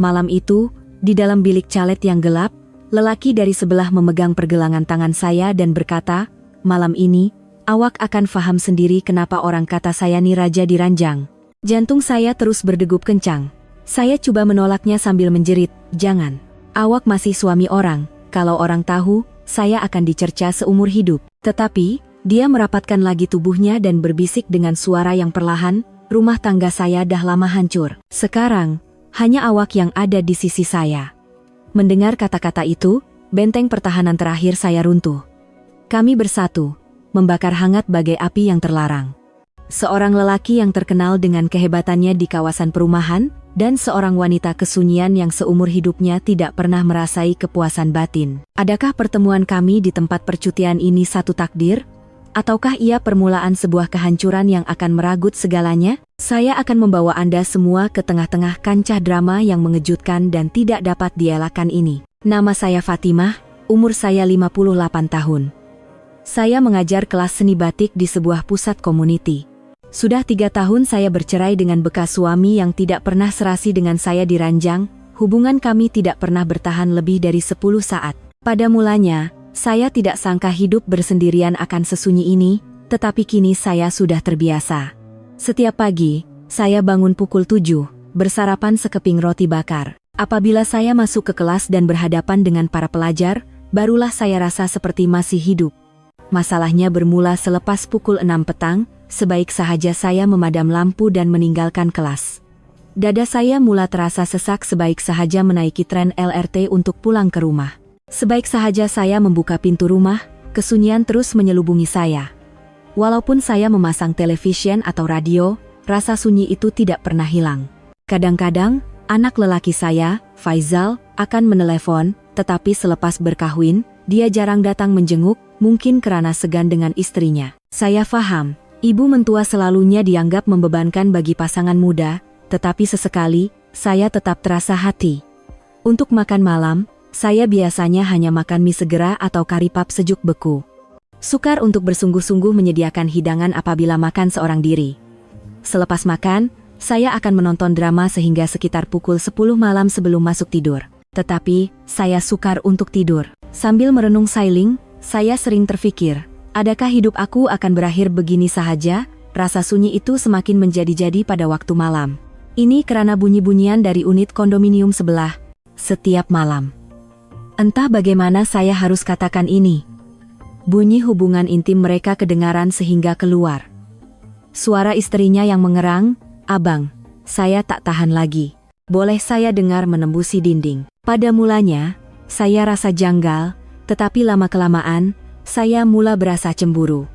Malam itu, di dalam bilik calet yang gelap, lelaki dari sebelah memegang pergelangan tangan saya dan berkata, "Malam ini, awak akan faham sendiri kenapa orang kata saya ni raja di ranjang." Jantung saya terus berdegup kencang. Saya coba menolaknya sambil menjerit, "Jangan. Awak masih suami orang, kalau orang tahu, saya akan dicerca seumur hidup." Tetapi, dia merapatkan lagi tubuhnya dan berbisik dengan suara yang perlahan, "Rumah tangga saya dah lama hancur. Sekarang, hanya awak yang ada di sisi saya." Mendengar kata-kata itu, benteng pertahanan terakhir saya runtuh. Kami bersatu, membakar hangat bagai api yang terlarang. Seorang lelaki yang terkenal dengan kehebatannya di kawasan perumahan, dan seorang wanita kesunyian yang seumur hidupnya tidak pernah merasai kepuasan batin. Adakah pertemuan kami di tempat percutian ini satu takdir? Ataukah ia permulaan sebuah kehancuran yang akan meragut segalanya? Saya akan membawa Anda semua ke tengah-tengah kancah drama yang mengejutkan dan tidak dapat dielakkan ini. Nama saya Fatimah, umur saya 58 tahun. Saya mengajar kelas seni batik di sebuah pusat community. Sudah 3 tahun saya bercerai dengan bekas suami yang tidak pernah serasi dengan saya di ranjang. Hubungan kami tidak pernah bertahan lebih dari 10 saat. Pada mulanya, saya tidak sangka hidup bersendirian akan sesunyi ini, tetapi kini saya sudah terbiasa. Setiap pagi, saya bangun pukul 7, bersarapan sekeping roti bakar. Apabila saya masuk ke kelas dan berhadapan dengan para pelajar, barulah saya rasa seperti masih hidup. Masalahnya bermula selepas pukul 6 petang, sebaik sahaja saya memadam lampu dan meninggalkan kelas. Dada saya mula terasa sesak sebaik sahaja menaiki tren LRT untuk pulang ke rumah. Sebaik sahaja saya membuka pintu rumah, kesunyian terus menyelubungi saya. Walaupun saya memasang televisyen atau radio, rasa sunyi itu tidak pernah hilang. Kadang-kadang, anak lelaki saya, Faizal, akan menelepon, tetapi selepas berkahwin, dia jarang datang menjenguk, mungkin karena segan dengan istrinya. Saya faham, ibu mentua selalunya dianggap membebankan bagi pasangan muda, tetapi sesekali, saya tetap terasa hati. Untuk makan malam, saya biasanya hanya makan mie segera atau kari pap sejuk beku. Sukar untuk bersungguh-sungguh menyediakan hidangan apabila makan seorang diri. Selepas makan, saya akan menonton drama sehingga sekitar pukul 10 malam sebelum masuk tidur. Tetapi, saya sukar untuk tidur. Sambil merenung sailing, saya sering terfikir, adakah hidup aku akan berakhir begini sahaja? Rasa sunyi itu semakin menjadi-jadi pada waktu malam. Ini karena bunyi-bunyian dari unit kondominium sebelah, setiap malam. Entah bagaimana saya harus katakan ini. Bunyi hubungan intim mereka kedengaran sehingga keluar. Suara istrinya yang mengerang, "Abang, saya tak tahan lagi. Boleh saya dengar menembusi dinding?" Pada mulanya, saya rasa janggal, tetapi lama-kelamaan, saya mula berasa cemburu.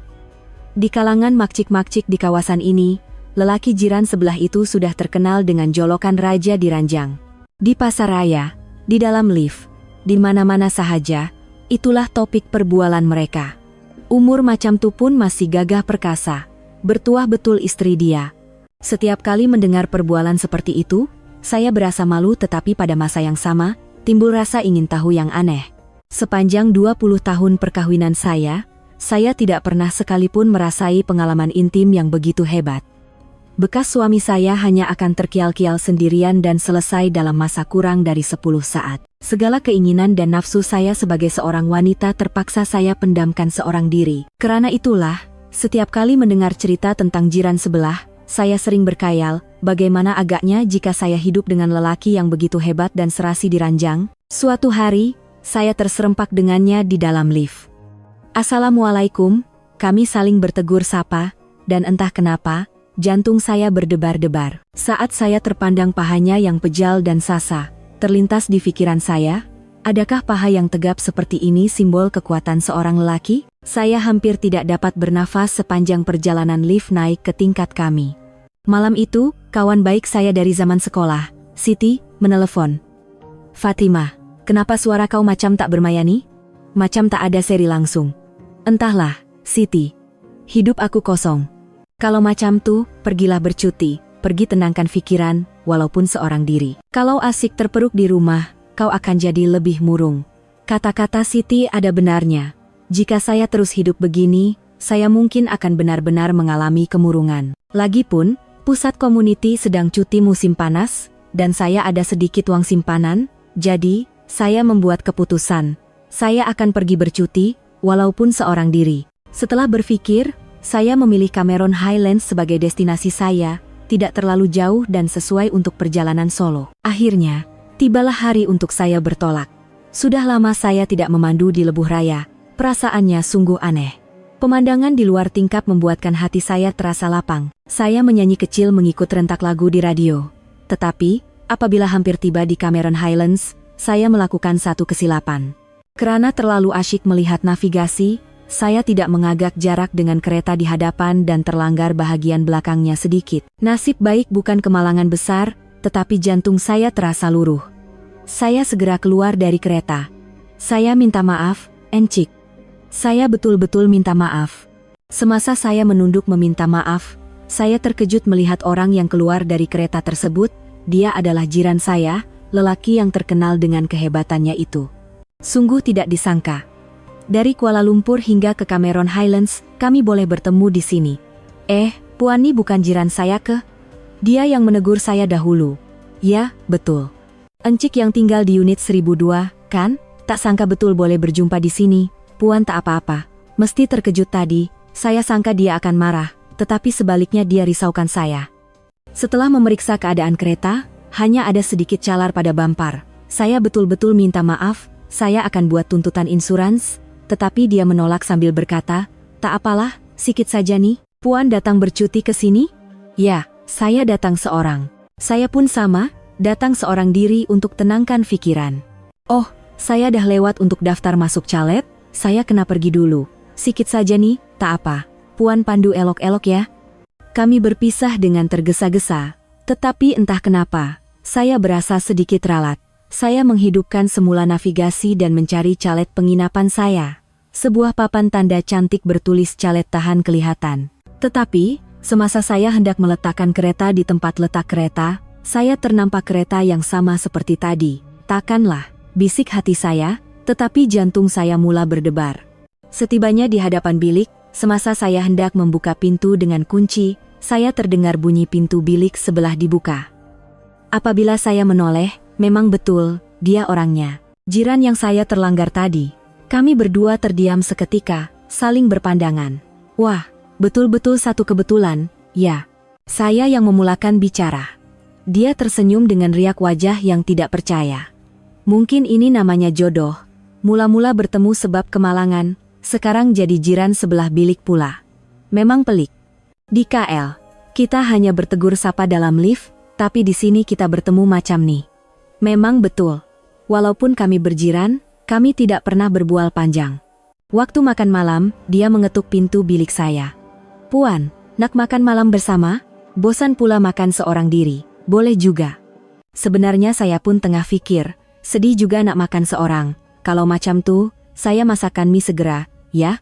Di kalangan makcik-makcik di kawasan ini, lelaki jiran sebelah itu sudah terkenal dengan jolokan raja di ranjang. Di pasar raya, di dalam lift, di mana-mana sahaja, itulah topik perbualan mereka. Umur macam tu pun masih gagah perkasa, bertuah betul istri dia. Setiap kali mendengar perbualan seperti itu, saya berasa malu tetapi pada masa yang sama, timbul rasa ingin tahu yang aneh. Sepanjang 20 tahun perkawinan saya tidak pernah sekalipun merasai pengalaman intim yang begitu hebat. Bekas suami saya hanya akan terkial-kial sendirian dan selesai dalam masa kurang dari 10 saat. Segala keinginan dan nafsu saya sebagai seorang wanita terpaksa saya pendamkan seorang diri. Karena itulah, setiap kali mendengar cerita tentang jiran sebelah, saya sering berkhayal, bagaimana agaknya jika saya hidup dengan lelaki yang begitu hebat dan serasi di ranjang. Suatu hari, saya terserempak dengannya di dalam lift. "Assalamualaikum," kami saling bertegur sapa, dan entah kenapa, jantung saya berdebar-debar. Saat saya terpandang pahanya yang pejal dan sasa, terlintas di pikiran saya, adakah paha yang tegap seperti ini simbol kekuatan seorang lelaki? Saya hampir tidak dapat bernafas sepanjang perjalanan lift naik ke tingkat kami. Malam itu, kawan baik saya dari zaman sekolah, Siti, menelepon. "Fatimah, kenapa suara kau macam tak bermayani? Macam tak ada seri langsung." "Entahlah, Siti. Hidup aku kosong. Kalau macam tuh, pergilah bercuti, pergi tenangkan pikiran, walaupun seorang diri. Kalau asik terperuk di rumah, kau akan jadi lebih murung." Kata-kata Siti ada benarnya. Jika saya terus hidup begini, saya mungkin akan benar-benar mengalami kemurungan. Lagipun, pusat community sedang cuti musim panas, dan saya ada sedikit uang simpanan, jadi saya membuat keputusan. Saya akan pergi bercuti, walaupun seorang diri. Setelah berpikir, saya memilih Cameron Highlands sebagai destinasi saya, tidak terlalu jauh dan sesuai untuk perjalanan solo. Akhirnya, tibalah hari untuk saya bertolak. Sudah lama saya tidak memandu di Lebuh Raya, perasaannya sungguh aneh. Pemandangan di luar tingkap membuatkan hati saya terasa lapang. Saya menyanyi kecil mengikut rentak lagu di radio. Tetapi, apabila hampir tiba di Cameron Highlands, saya melakukan satu kesilapan. Karena terlalu asyik melihat navigasi, saya tidak mengagak jarak dengan kereta di hadapan dan terlanggar bahagian belakangnya sedikit. Nasib baik bukan kemalangan besar, tetapi jantung saya terasa luruh. Saya segera keluar dari kereta. Saya minta maaf, Encik. Saya betul-betul minta maaf. Semasa saya menunduk meminta maaf, saya terkejut melihat orang yang keluar dari kereta tersebut. Dia adalah jiran saya, lelaki yang terkenal dengan kehebatannya itu. Sungguh tidak disangka. Dari Kuala Lumpur hingga ke Cameron Highlands, kami boleh bertemu di sini. Puani bukan jiran saya ke? Dia yang menegur saya dahulu. Ya, betul. Encik yang tinggal di unit 1002, kan? Tak sangka betul boleh berjumpa di sini. Puan tak apa-apa. Mesti terkejut tadi, saya sangka dia akan marah, tetapi sebaliknya dia risaukan saya. Setelah memeriksa keadaan kereta, hanya ada sedikit calar pada bampar. Saya betul-betul minta maaf, saya akan buat tuntutan insurans, tetapi dia menolak sambil berkata, tak apalah, sikit saja nih. Puan datang bercuti ke sini? Ya, saya datang seorang. Saya pun sama, datang seorang diri untuk tenangkan pikiran. Oh, saya dah lewat untuk daftar masuk calet, saya kena pergi dulu. Sikit saja nih, tak apa. Puan pandu elok-elok ya. Kami berpisah dengan tergesa-gesa, tetapi entah kenapa, saya berasa sedikit ralat. Saya menghidupkan semula navigasi dan mencari calet penginapan saya. Sebuah papan tanda cantik bertulis calet tahan kelihatan. Tetapi, semasa saya hendak meletakkan kereta di tempat letak kereta, saya ternampak kereta yang sama seperti tadi. Takkanlah, bisik hati saya, tetapi jantung saya mula berdebar. Setibanya di hadapan bilik, semasa saya hendak membuka pintu dengan kunci, saya terdengar bunyi pintu bilik sebelah dibuka. Apabila saya menoleh, memang betul, dia orangnya. Jiran yang saya terlanggar tadi. Kami berdua terdiam seketika, saling berpandangan. Wah, betul-betul satu kebetulan, ya. Saya yang memulakan bicara. Dia tersenyum dengan riak wajah yang tidak percaya. Mungkin ini namanya jodoh. Mula-mula bertemu sebab kemalangan, sekarang jadi jiran sebelah bilik pula. Memang pelik. Di KL, kita hanya bertegur sapa dalam lift, tapi di sini kita bertemu macam nih. Memang betul. Walaupun kami berjiran, kami tidak pernah berbual panjang. Waktu makan malam, dia mengetuk pintu bilik saya. Puan, nak makan malam bersama? Bosan pula makan seorang diri, boleh juga. Sebenarnya saya pun tengah pikir, sedih juga nak makan seorang. Kalau macam tuh, saya masakkan mie segera, ya?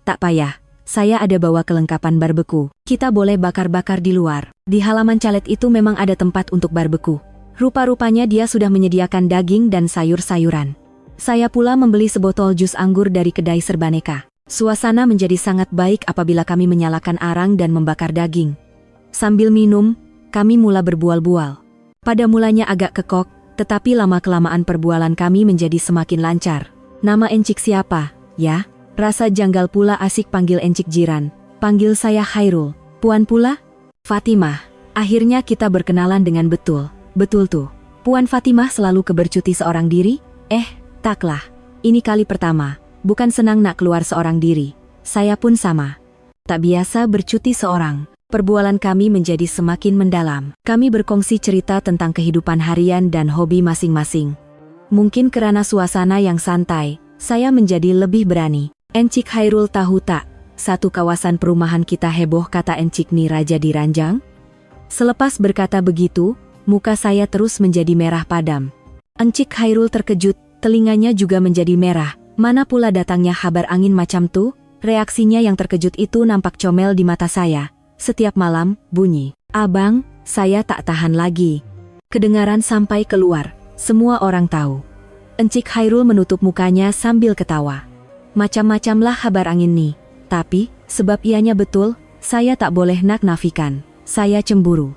Tak payah. Saya ada bawa kelengkapan barbeku. Kita boleh bakar-bakar di luar. Di halaman calet itu memang ada tempat untuk barbeku. Rupa-rupanya dia sudah menyediakan daging dan sayur-sayuran. Saya pula membeli sebotol jus anggur dari kedai Serbaneka. Suasana menjadi sangat baik apabila kami menyalakan arang dan membakar daging. Sambil minum, kami mula berbual-bual. Pada mulanya agak kekok, tetapi lama-kelamaan perbualan kami menjadi semakin lancar. Nama Encik siapa, ya? Rasa janggal pula asik panggil Encik jiran. Panggil saya Khairul. Puan pula? Fatimah. Akhirnya kita berkenalan dengan betul. Betul tuh. Puan Fatimah selalu kebercuti seorang diri? Taklah. Ini kali pertama. Bukan senang nak keluar seorang diri. Saya pun sama. Tak biasa bercuti seorang. Perbualan kami menjadi semakin mendalam. Kami berkongsi cerita tentang kehidupan harian dan hobi masing-masing. Mungkin karena suasana yang santai, saya menjadi lebih berani. Encik Khairul tahu tak, satu kawasan perumahan kita heboh kata Encik ni raja diranjang? Selepas berkata begitu, muka saya terus menjadi merah padam. Encik Khairul terkejut, telinganya juga menjadi merah. Mana pula datangnya kabar angin macam tuh? Reaksinya yang terkejut itu nampak comel di mata saya. Setiap malam, bunyi. Abang, saya tak tahan lagi. Kedengaran sampai keluar. Semua orang tahu. Encik Khairul menutup mukanya sambil ketawa. Macam-macamlah kabar angin nih. Tapi, sebab ianya betul, saya tak boleh nak nafikan. Saya cemburu.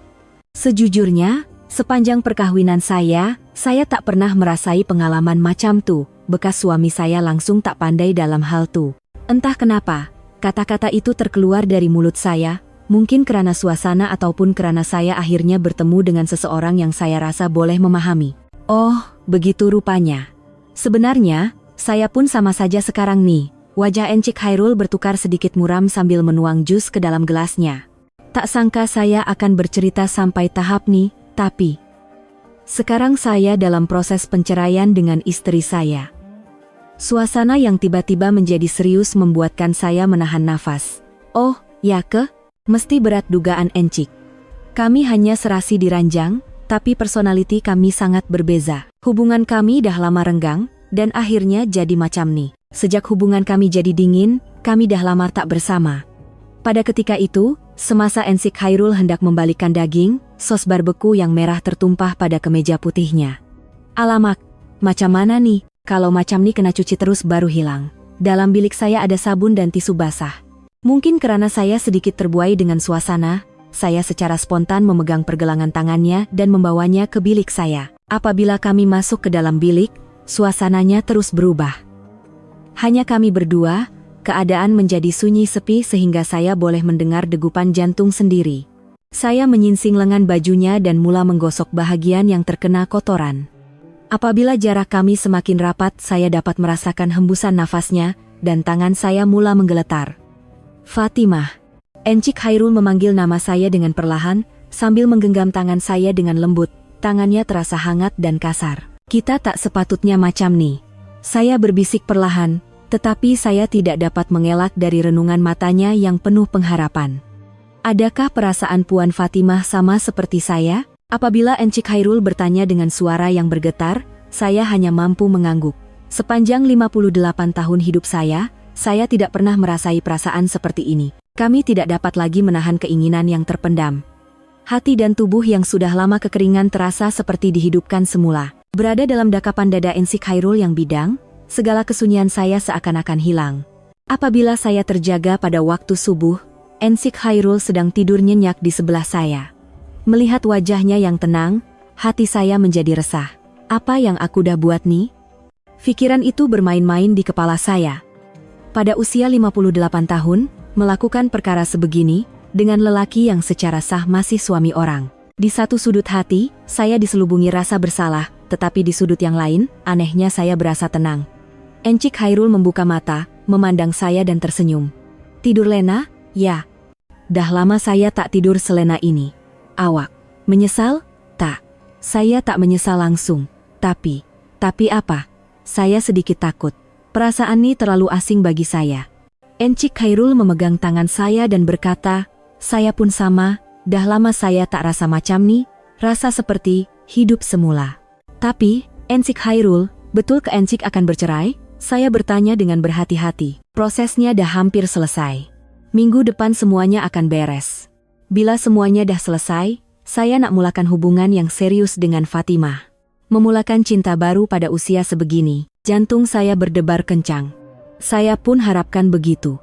Sejujurnya, Sepanjang perkawinan saya tak pernah merasai pengalaman macam tuh. Bekas suami saya langsung tak pandai dalam hal tuh. Entah kenapa, kata-kata itu terkeluar dari mulut saya, mungkin karena suasana ataupun karena saya akhirnya bertemu dengan seseorang yang saya rasa boleh memahami. Oh, begitu rupanya. Sebenarnya, saya pun sama saja sekarang nih. Wajah Encik Khairul bertukar sedikit muram sambil menuang jus ke dalam gelasnya. Tak sangka saya akan bercerita sampai tahap nih, tapi sekarang saya dalam proses penceraian dengan istri saya. Suasana yang tiba-tiba menjadi serius membuatkan saya menahan nafas. Oh, ya ke? Mesti berat dugaan Encik. Kami hanya serasi di ranjang, tapi personality kami sangat berbeza. Hubungan kami dah lama renggang, dan akhirnya jadi macam nih. Sejak hubungan kami jadi dingin, kami dah lama tak bersama. Pada ketika itu, semasa Encik Khairul hendak membalikkan daging, sos barbeku yang merah tertumpah pada kemeja putihnya. Alamak, macam mana nih? Kalau macam nih kena cuci terus baru hilang. Dalam bilik saya ada sabun dan tisu basah. Mungkin karena saya sedikit terbuai dengan suasana, saya secara spontan memegang pergelangan tangannya dan membawanya ke bilik saya. Apabila kami masuk ke dalam bilik, suasananya terus berubah. Hanya kami berdua, keadaan menjadi sunyi sepi sehingga saya boleh mendengar degupan jantung sendiri. Saya menyingsing lengan bajunya dan mula menggosok bahagian yang terkena kotoran. Apabila jarak kami semakin rapat, saya dapat merasakan hembusan nafasnya, dan tangan saya mula menggeletar. Fatimah. Encik Khairul memanggil nama saya dengan perlahan, sambil menggenggam tangan saya dengan lembut. Tangannya terasa hangat dan kasar. Kita tak sepatutnya macam nih. Saya berbisik perlahan, tetapi saya tidak dapat mengelak dari renungan matanya yang penuh pengharapan. Adakah perasaan Puan Fatimah sama seperti saya? Apabila Encik Khairul bertanya dengan suara yang bergetar, saya hanya mampu mengangguk. Sepanjang 58 tahun hidup saya tidak pernah merasai perasaan seperti ini. Kami tidak dapat lagi menahan keinginan yang terpendam. Hati dan tubuh yang sudah lama kekeringan terasa seperti dihidupkan semula. Berada dalam dakapan dada Encik Khairul yang bidang, segala kesunyian saya seakan-akan hilang. Apabila saya terjaga pada waktu subuh, Encik Khairul sedang tidur nyenyak di sebelah saya. Melihat wajahnya yang tenang, hati saya menjadi resah. Apa yang aku dah buat nih? Pikiran itu bermain-main di kepala saya. Pada usia 58 tahun, melakukan perkara sebegini, dengan lelaki yang secara sah masih suami orang. Di satu sudut hati, saya diselubungi rasa bersalah, tetapi di sudut yang lain, anehnya saya berasa tenang. Encik Khairul membuka mata, memandang saya dan tersenyum. Tidur lena? Ya. Dah lama saya tak tidur selena ini. Awak menyesal? Tak. Saya tak menyesal langsung. Tapi apa? Saya sedikit takut. Perasaan ini terlalu asing bagi saya. Encik Khairul memegang tangan saya dan berkata, saya pun sama, dah lama saya tak rasa macam nih, rasa seperti hidup semula. Tapi, Encik Khairul, betul ke Encik akan bercerai? Saya bertanya dengan berhati-hati. Prosesnya dah hampir selesai. Minggu depan semuanya akan beres. Bila semuanya dah selesai, saya nak mulakan hubungan yang serius dengan Fatimah. Memulakan cinta baru pada usia sebegini, jantung saya berdebar kencang. Saya pun harapkan begitu.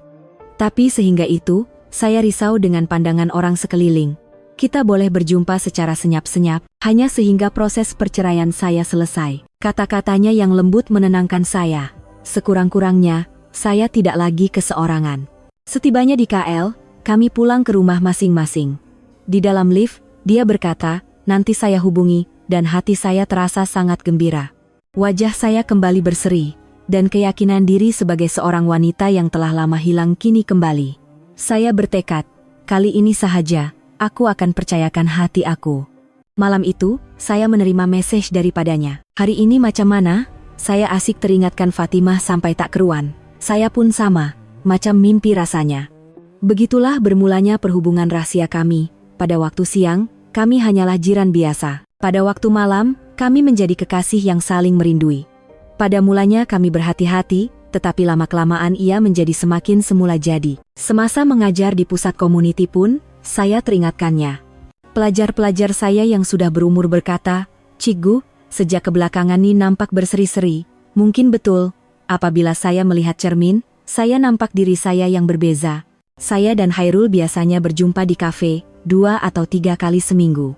Tapi sehingga itu, saya risau dengan pandangan orang sekeliling. Kita boleh berjumpa secara senyap-senyap, hanya sehingga proses perceraian saya selesai. Kata-katanya yang lembut menenangkan saya. Sekurang-kurangnya, saya tidak lagi keseorangan. Setibanya di KL, kami pulang ke rumah masing-masing. Di dalam lift, dia berkata, nanti saya hubungi, dan hati saya terasa sangat gembira. Wajah saya kembali berseri, dan keyakinan diri sebagai seorang wanita yang telah lama hilang kini kembali. Saya bertekad, kali ini sahaja, aku akan percayakan hati aku. Malam itu, saya menerima message daripadanya. Hari ini macam mana? Saya asik teringatkan Fatimah sampai tak keruan. Saya pun sama, macam mimpi rasanya. Begitulah bermulanya perhubungan rahasia kami. Pada waktu siang, kami hanyalah jiran biasa. Pada waktu malam, kami menjadi kekasih yang saling merindui. Pada mulanya kami berhati-hati, tetapi lama-kelamaan ia menjadi semakin semula jadi. Semasa mengajar di pusat community pun, saya teringatkannya. Pelajar-pelajar saya yang sudah berumur berkata, Cikgu, sejak kebelakangan ini nampak berseri-seri. Mungkin betul, apabila saya melihat cermin, saya nampak diri saya yang berbeza. Saya dan Khairul biasanya berjumpa di kafe, 2 atau 3 kali seminggu.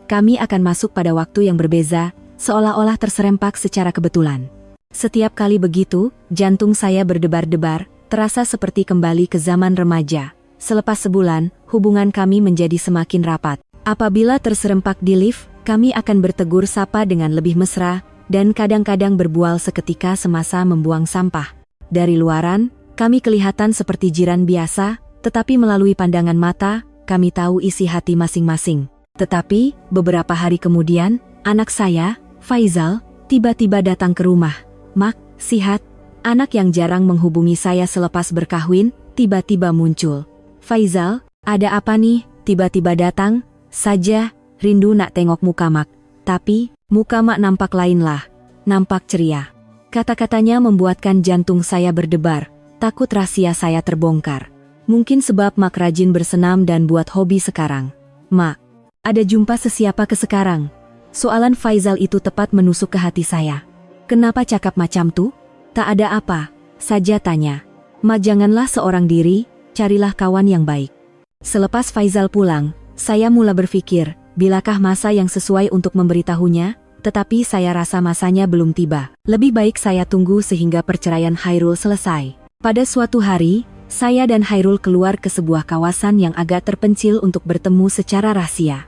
kami akan masuk pada waktu yang berbeza, seolah-olah terserempak secara kebetulan. Setiap kali begitu, jantung saya berdebar-debar, terasa seperti kembali ke zaman remaja. Selepas sebulan, hubungan kami menjadi semakin rapat. Apabila terserempak di lift, kami akan bertegur sapa dengan lebih mesra, dan kadang-kadang berbual seketika semasa membuang sampah. Dari luaran, kami kelihatan seperti jiran biasa, tetapi melalui pandangan mata, kami tahu isi hati masing-masing. Tetapi, beberapa hari kemudian, anak saya, Faizal, tiba-tiba datang ke rumah. Mak, sihat. Anak yang jarang menghubungi saya selepas berkahwin, tiba-tiba muncul. Faizal, ada apa nih? Tiba-tiba datang saja, rindu nak tengok muka Mak. Tapi, muka Mak nampak lain lah. Nampak ceria. Kata-katanya membuatkan jantung saya berdebar. Takut rahasia saya terbongkar. Mungkin sebab Mak rajin bersenam dan buat hobi sekarang. Mak, ada jumpa sesiapa ke sekarang? Soalan Faizal itu tepat menusuk ke hati saya. Kenapa cakap macam tuh? Tak ada apa, saja tanya. Mak, janganlah seorang diri, carilah kawan yang baik. Selepas Faizal pulang, saya mula berpikir, bilakah masa yang sesuai untuk memberitahunya, tetapi saya rasa masanya belum tiba. Lebih baik saya tunggu sehingga perceraian Khairul selesai. Pada suatu hari, saya dan Khairul keluar ke sebuah kawasan yang agak terpencil untuk bertemu secara rahasia.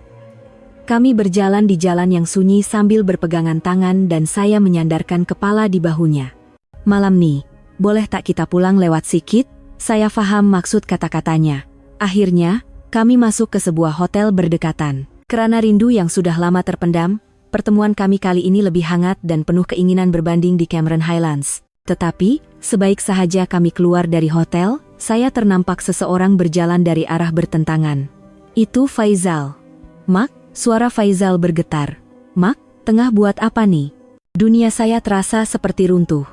Kami berjalan di jalan yang sunyi sambil berpegangan tangan dan saya menyandarkan kepala di bahunya. Malam nih, boleh tak kita pulang lewat sikit? Saya faham maksud kata-katanya. Akhirnya, kami masuk ke sebuah hotel berdekatan. Karena rindu yang sudah lama terpendam, pertemuan kami kali ini lebih hangat dan penuh keinginan berbanding di Cameron Highlands. Tetapi, sebaik sahaja kami keluar dari hotel, saya ternampak seseorang berjalan dari arah bertentangan. Itu Faizal. Mak, suara Faizal bergetar. Mak, tengah buat apa nih? Dunia saya terasa seperti runtuh.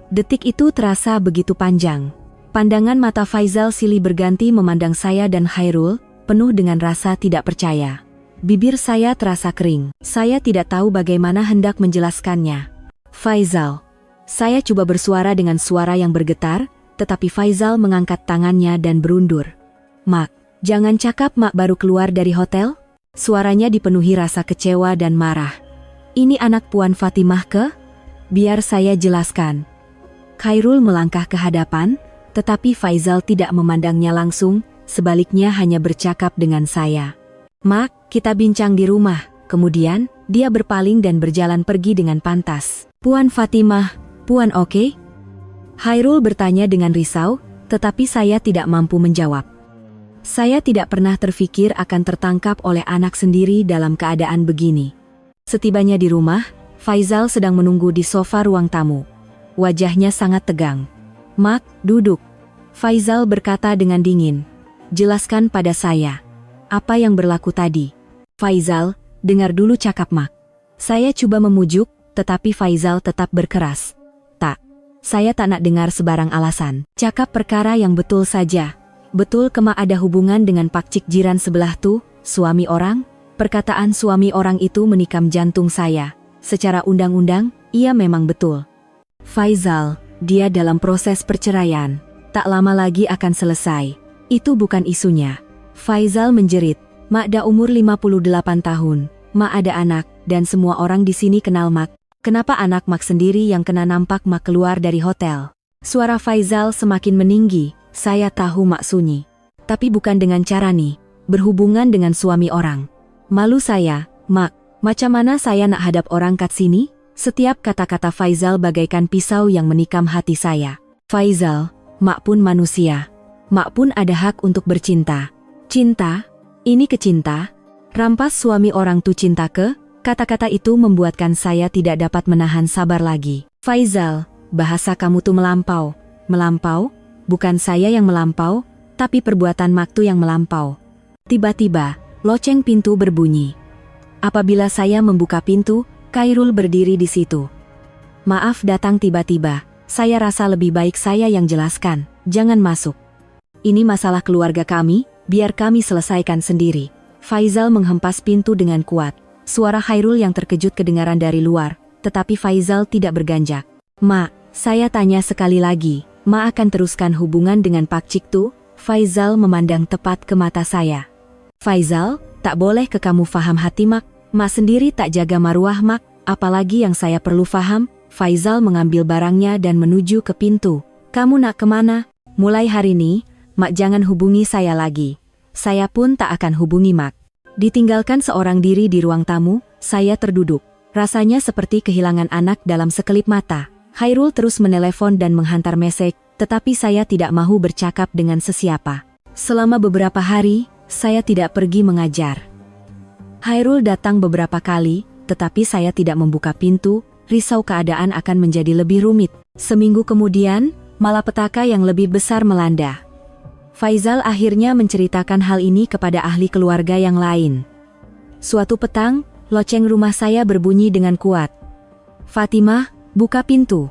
Detik itu terasa begitu panjang. Pandangan mata Faizal silih berganti memandang saya dan Khairul, penuh dengan rasa tidak percaya. Bibir saya terasa kering. Saya tidak tahu bagaimana hendak menjelaskannya. Faizal. Saya coba bersuara dengan suara yang bergetar, tetapi Faizal mengangkat tangannya dan berundur. Mak, jangan cakap Mak baru keluar dari hotel? Suaranya dipenuhi rasa kecewa dan marah. Ini anak Puan Fatimah ke? Biar saya jelaskan. Khairul melangkah ke hadapan, tetapi Faizal tidak memandangnya langsung, sebaliknya hanya bercakap dengan saya. Mak, kita bincang di rumah. Kemudian, dia berpaling dan berjalan pergi dengan pantas. Puan Fatimah, Puan oke? Khairul bertanya dengan risau, tetapi saya tidak mampu menjawab. Saya tidak pernah terfikir akan tertangkap oleh anak sendiri dalam keadaan begini. Setibanya di rumah, Faizal sedang menunggu di sofa ruang tamu. Wajahnya sangat tegang. Mak, duduk. Faizal berkata dengan dingin. Jelaskan pada saya. Apa yang berlaku tadi? Faizal, dengar dulu cakap Mak. Saya coba memujuk, tetapi Faizal tetap berkeras. Tak. Saya tak nak dengar sebarang alasan. Cakap perkara yang betul saja. Betul Mak ada hubungan dengan pakcik jiran sebelah tuh, suami orang? Perkataan suami orang itu menikam jantung saya. Secara undang-undang, ia memang betul. Faizal, dia dalam proses perceraian. Tak lama lagi akan selesai. Itu bukan isunya. Faizal menjerit. Mak dah umur 58 tahun. Mak ada anak, dan semua orang di sini kenal Mak. Kenapa anak Mak sendiri yang kena nampak Mak keluar dari hotel? Suara Faizal semakin meninggi. Saya tahu Mak sunyi. Tapi bukan dengan cara nih, berhubungan dengan suami orang. Malu saya, Mak. Macam mana saya nak hadap orang kat sini? Setiap kata-kata Faizal bagaikan pisau yang menikam hati saya. Faizal, Mak pun manusia. Mak pun ada hak untuk bercinta. Cinta? Ini kecinta? Rampas suami orang tuh cinta ke? Kata-kata itu membuatkan saya tidak dapat menahan sabar lagi. Faizal, bahasa kamu tuh melampau. Melampau? Bukan saya yang melampau, tapi perbuatan Mak tuh yang melampau. Tiba-tiba, loceng pintu berbunyi. Apabila saya membuka pintu, Khairul berdiri di situ. Maaf datang tiba-tiba, saya rasa lebih baik saya yang jelaskan, jangan masuk. Ini masalah keluarga kami, biar kami selesaikan sendiri. Faizal menghempas pintu dengan kuat. Suara Khairul yang terkejut kedengaran dari luar, tetapi Faizal tidak berganjak. Mak, saya tanya sekali lagi, Mak akan teruskan hubungan dengan Pak Cik tu? Faizal memandang tepat ke mata saya. Faizal, tak boleh ke kamu faham hati Mak. Mak sendiri tak jaga maruah mak, apalagi yang saya perlu faham. Faizal mengambil barangnya dan menuju ke pintu. Kamu nak kemana? Mulai hari ini, mak jangan hubungi saya lagi. Saya pun tak akan hubungi mak. Ditinggalkan seorang diri di ruang tamu, saya terduduk. Rasanya seperti kehilangan anak dalam sekelip mata. Khairul terus menelepon dan menghantar mesej, tetapi saya tidak mahu bercakap dengan sesiapa. Selama beberapa hari, saya tidak pergi mengajar. Khairul datang beberapa kali, tetapi saya tidak membuka pintu, risau keadaan akan menjadi lebih rumit. Seminggu kemudian, malapetaka yang lebih besar melanda. Faizal akhirnya menceritakan hal ini kepada ahli keluarga yang lain. Suatu petang, loceng rumah saya berbunyi dengan kuat. "Fatimah, buka pintu."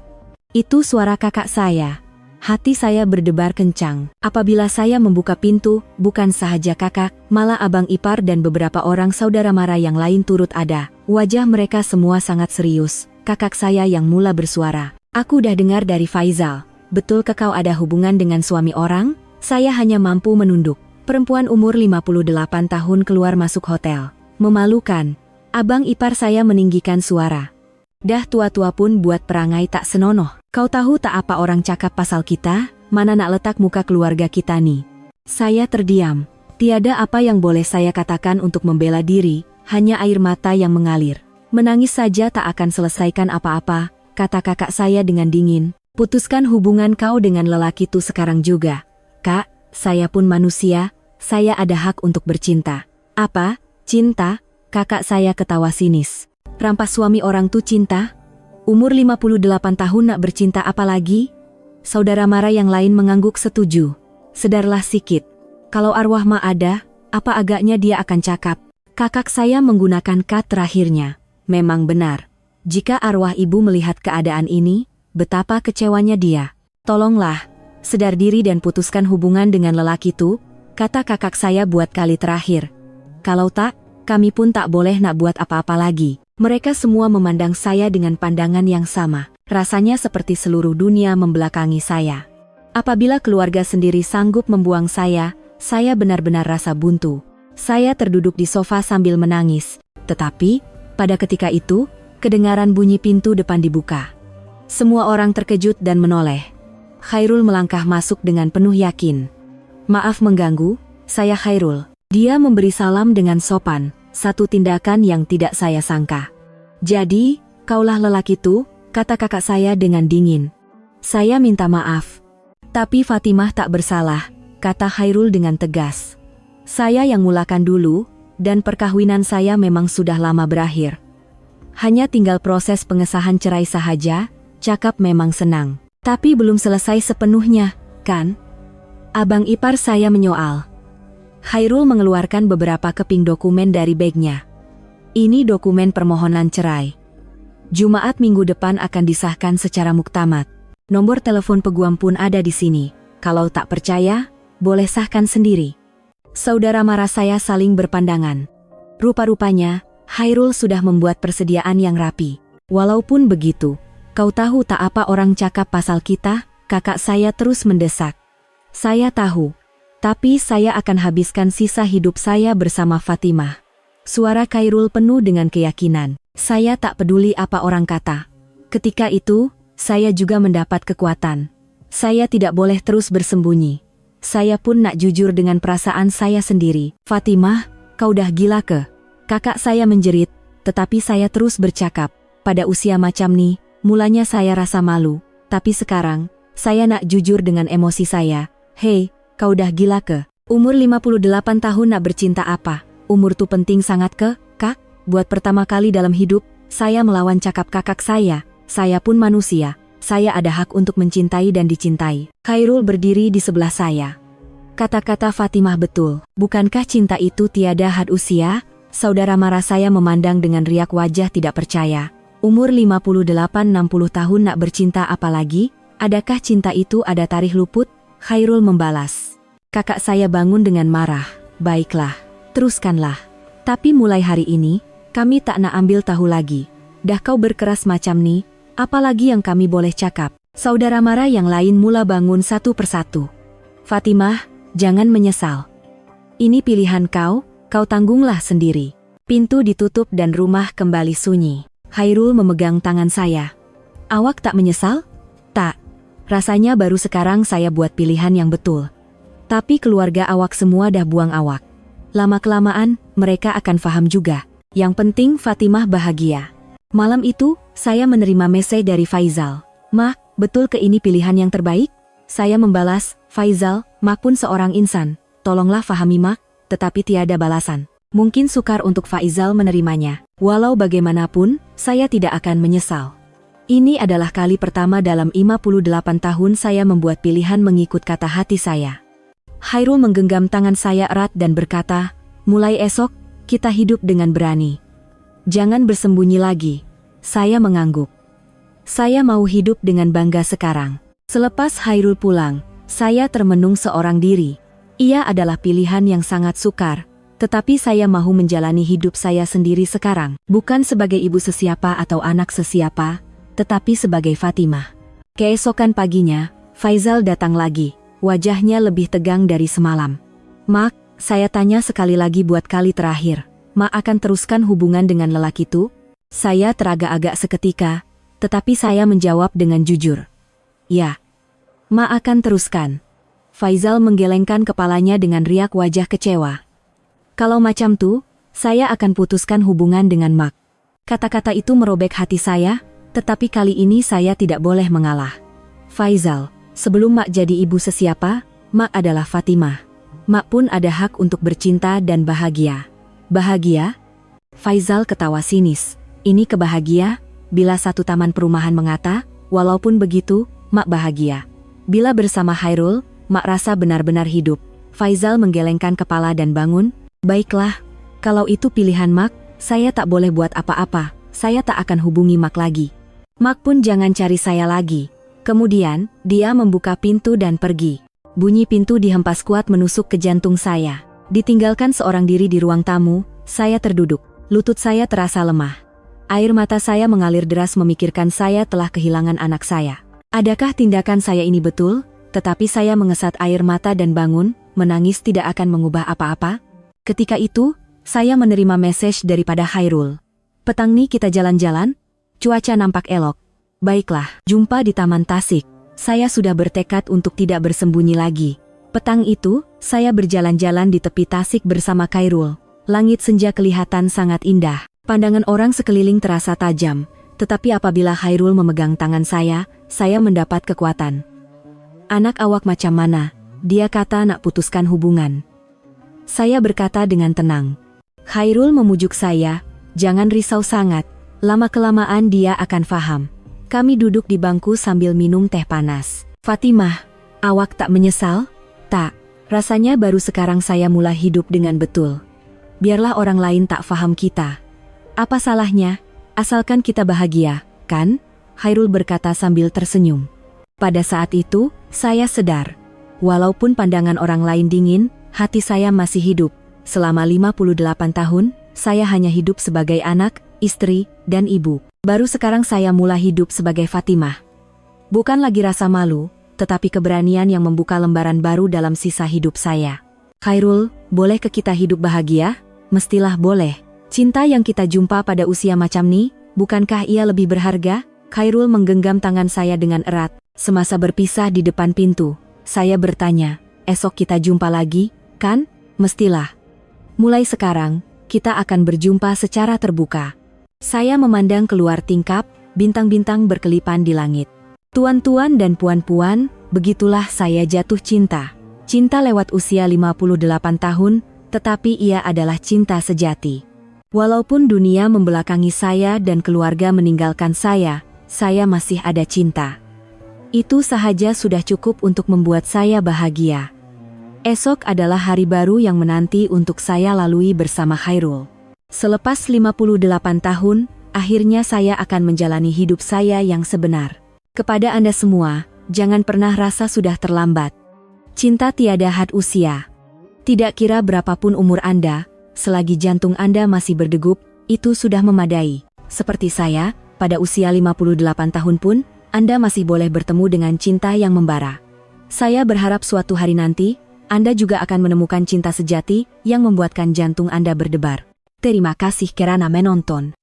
Itu suara kakak saya. Hati saya berdebar kencang. Apabila saya membuka pintu, bukan sahaja kakak, malah abang ipar dan beberapa orang saudara mara yang lain turut ada. Wajah mereka semua sangat serius. Kakak saya yang mula bersuara. "Aku udah dengar dari Faizal. Betul kau ada hubungan dengan suami orang?" Saya hanya mampu menunduk. Perempuan umur 58 tahun keluar masuk hotel. Memalukan. Abang ipar saya meninggikan suara. "Dah tua-tua pun buat perangai tak senonoh. Kau tahu tak apa orang cakap pasal kita? Mana nak letak muka keluarga kita nih?" Saya terdiam. Tiada apa yang boleh saya katakan untuk membela diri, hanya air mata yang mengalir. "Menangis saja tak akan selesaikan apa-apa," kata kakak saya dengan dingin. "Putuskan hubungan kau dengan lelaki itu sekarang juga." "Kak, saya pun manusia, saya ada hak untuk bercinta." "Apa? Cinta?" Kakak saya ketawa sinis. "Rampas suami orang tuh cinta? Umur 58 tahun nak bercinta apa lagi?" Saudara mara yang lain mengangguk setuju. "Sedarlah sikit. Kalau arwah ma ada, apa agaknya dia akan cakap." Kakak saya menggunakan kata terakhirnya. Memang benar. Jika arwah ibu melihat keadaan ini, betapa kecewanya dia. "Tolonglah, sedar diri dan putuskan hubungan dengan lelaki itu," kata kakak saya buat kali terakhir. "Kalau tak, kami pun tak boleh nak buat apa-apa lagi." Mereka semua memandang saya dengan pandangan yang sama. Rasanya seperti seluruh dunia membelakangi saya. Apabila keluarga sendiri sanggup membuang saya benar-benar rasa buntu. Saya terduduk di sofa sambil menangis. Tetapi, pada ketika itu, kedengaran bunyi pintu depan dibuka. Semua orang terkejut dan menoleh. Khairul melangkah masuk dengan penuh yakin. "Maaf mengganggu, saya Khairul." Dia memberi salam dengan sopan, satu tindakan yang tidak saya sangka. "Jadi, kaulah lelaki itu," kata kakak saya dengan dingin. "Saya minta maaf. Tapi Fatimah tak bersalah," kata Khairul dengan tegas. "Saya yang mulakan dulu, dan perkawinan saya memang sudah lama berakhir. Hanya tinggal proses pengesahan cerai sahaja." Cakap memang senang. "Tapi belum selesai sepenuhnya, kan?" Abang ipar saya menyoal. Khairul mengeluarkan beberapa keping dokumen dari bagnya. "Ini dokumen permohonan cerai. Jumat minggu depan akan disahkan secara muktamad. Nomor telepon peguam pun ada di sini. Kalau tak percaya, boleh sahkan sendiri." Saudara mara saya saling berpandangan. Rupa-rupanya, Khairul sudah membuat persediaan yang rapi. "Walaupun begitu, kau tahu tak apa orang cakap pasal kita?" Kakak saya terus mendesak. "Saya tahu. Tapi saya akan habiskan sisa hidup saya bersama Fatimah." Suara Khairul penuh dengan keyakinan. Saya tak peduli apa orang kata. Ketika itu, saya juga mendapat kekuatan. Saya tidak boleh terus bersembunyi. Saya pun nak jujur dengan perasaan saya sendiri. "Fatimah, kau dah gila ke?" Kakak saya menjerit, tetapi saya terus bercakap. Pada usia macam ni, mulanya saya rasa malu. Tapi sekarang, saya nak jujur dengan emosi saya. "Hei, kau dah gila ke? Umur 58 tahun nak bercinta apa? Umur tuh penting sangat ke, Kak?" Buat pertama kali dalam hidup, saya melawan cakap kakak saya. Saya pun manusia. Saya ada hak untuk mencintai dan dicintai. Khairul berdiri di sebelah saya. Kata-kata Fatimah betul. Bukankah cinta itu tiada had usia? Saudara mara saya memandang dengan riak wajah tidak percaya. Umur 58-60 tahun nak bercinta apalagi? Adakah cinta itu ada tarikh luput? Khairul membalas. Kakak saya bangun dengan marah. "Baiklah, teruskanlah. Tapi mulai hari ini, kami tak nak ambil tahu lagi. Dah kau berkeras macam ni, apalagi yang kami boleh cakap?" Saudara mara yang lain mula bangun satu persatu. "Fatimah, jangan menyesal. Ini pilihan kau, kau tanggunglah sendiri." Pintu ditutup dan rumah kembali sunyi. Khairul memegang tangan saya. Awak tak menyesal? Tak. Rasanya baru sekarang saya buat pilihan yang betul. Tapi keluarga awak semua dah buang awak. Lama-kelamaan, mereka akan paham juga. Yang penting Fatimah bahagia. Malam itu, saya menerima mesej dari Faizal. "Mak, betul ke ini pilihan yang terbaik?" Saya membalas, "Faizal, Mak pun seorang insan. Tolonglah fahami Mak," tetapi tiada balasan. Mungkin sukar untuk Faizal menerimanya. Walau bagaimanapun, saya tidak akan menyesal. Ini adalah kali pertama dalam 58 tahun saya membuat pilihan mengikut kata hati saya. Khairul menggenggam tangan saya erat dan berkata, "Mulai esok, kita hidup dengan berani. Jangan bersembunyi lagi." Saya mengangguk. Saya mau hidup dengan bangga sekarang. Selepas Khairul pulang, saya termenung seorang diri. Ia adalah pilihan yang sangat sukar. Tetapi saya mahu menjalani hidup saya sendiri sekarang, bukan sebagai ibu sesiapa atau anak sesiapa, tetapi sebagai Fatimah. Keesokan paginya, Faizal datang lagi, wajahnya lebih tegang dari semalam. "Mak, saya tanya sekali lagi buat kali terakhir, Mak akan teruskan hubungan dengan lelaki itu?" Saya teragak-agak seketika, tetapi saya menjawab dengan jujur. "Ya, Mak akan teruskan." Faizal menggelengkan kepalanya dengan riak wajah kecewa. "Kalau macam tuh, saya akan putuskan hubungan dengan Mak." Kata-kata itu merobek hati saya, tetapi kali ini saya tidak boleh mengalah. "Faizal, sebelum Mak jadi ibu sesiapa, Mak adalah Fatimah. Mak pun ada hak untuk bercinta dan bahagia." "Bahagia?" Faizal ketawa sinis. "Ini kebahagia, bila satu taman perumahan mengata, walaupun begitu, Mak bahagia. Bila bersama Khairul, Mak rasa benar-benar hidup." Faizal menggelengkan kepala dan bangun. "Baiklah, kalau itu pilihan Mak, saya tak boleh buat apa-apa, saya tak akan hubungi Mak lagi. Mak pun jangan cari saya lagi." Kemudian, dia membuka pintu dan pergi. Bunyi pintu dihempas kuat menusuk ke jantung saya. Ditinggalkan seorang diri di ruang tamu, saya terduduk. Lutut saya terasa lemah. Air mata saya mengalir deras memikirkan saya telah kehilangan anak saya. Adakah tindakan saya ini betul? Tetapi saya mengesat air mata dan bangun, menangis tidak akan mengubah apa-apa. Ketika itu, saya menerima mesej daripada Khairul. "Petang nih kita jalan-jalan? Cuaca nampak elok." "Baiklah, jumpa di Taman Tasik." Saya sudah bertekad untuk tidak bersembunyi lagi. Petang itu, saya berjalan-jalan di tepi Tasik bersama Khairul. Langit senja kelihatan sangat indah. Pandangan orang sekeliling terasa tajam, tetapi apabila Khairul memegang tangan saya mendapat kekuatan. "Anak awak macam mana?" Dia kata nak putuskan hubungan. Saya berkata dengan tenang. Khairul memujuk saya, "Jangan risau sangat, lama-kelamaan dia akan faham." Kami duduk di bangku sambil minum teh panas. "Fatimah, awak tak menyesal?" "Tak, rasanya baru sekarang saya mulai hidup dengan betul. Biarlah orang lain tak faham kita. Apa salahnya, asalkan kita bahagia, kan?" Khairul berkata sambil tersenyum. Pada saat itu, saya sadar. Walaupun pandangan orang lain dingin, hati saya masih hidup. Selama 58 tahun, saya hanya hidup sebagai anak, istri, dan ibu. Baru sekarang saya mulai hidup sebagai Fatimah. Bukan lagi rasa malu, tetapi keberanian yang membuka lembaran baru dalam sisa hidup saya. "Khairul, boleh ke kita hidup bahagia?" "Mestilah boleh. Cinta yang kita jumpa pada usia macam ni, bukankah ia lebih berharga?" Khairul menggenggam tangan saya dengan erat. Semasa berpisah di depan pintu, saya bertanya, "Esok kita jumpa lagi, kan?" "Mestilah. Mulai sekarang, kita akan berjumpa secara terbuka." Saya memandang keluar tingkap, bintang-bintang berkelipan di langit. Tuan-tuan dan puan-puan, begitulah saya jatuh cinta. Cinta lewat usia 58 tahun, tetapi ia adalah cinta sejati. Walaupun dunia membelakangi saya dan keluarga meninggalkan saya masih ada cinta. Itu sahaja sudah cukup untuk membuat saya bahagia. Esok adalah hari baru yang menanti untuk saya lalui bersama Khairul. Selepas 58 tahun, akhirnya saya akan menjalani hidup saya yang sebenar. Kepada Anda semua, jangan pernah rasa sudah terlambat. Cinta tiada had usia. Tidak kira berapapun umur Anda, selagi jantung Anda masih berdegup, itu sudah memadai. Seperti saya, pada usia 58 tahun pun, Anda masih boleh bertemu dengan cinta yang membara. Saya berharap suatu hari nanti, Anda juga akan menemukan cinta sejati yang membuatkan jantung Anda berdebar. Terima kasih karena menonton.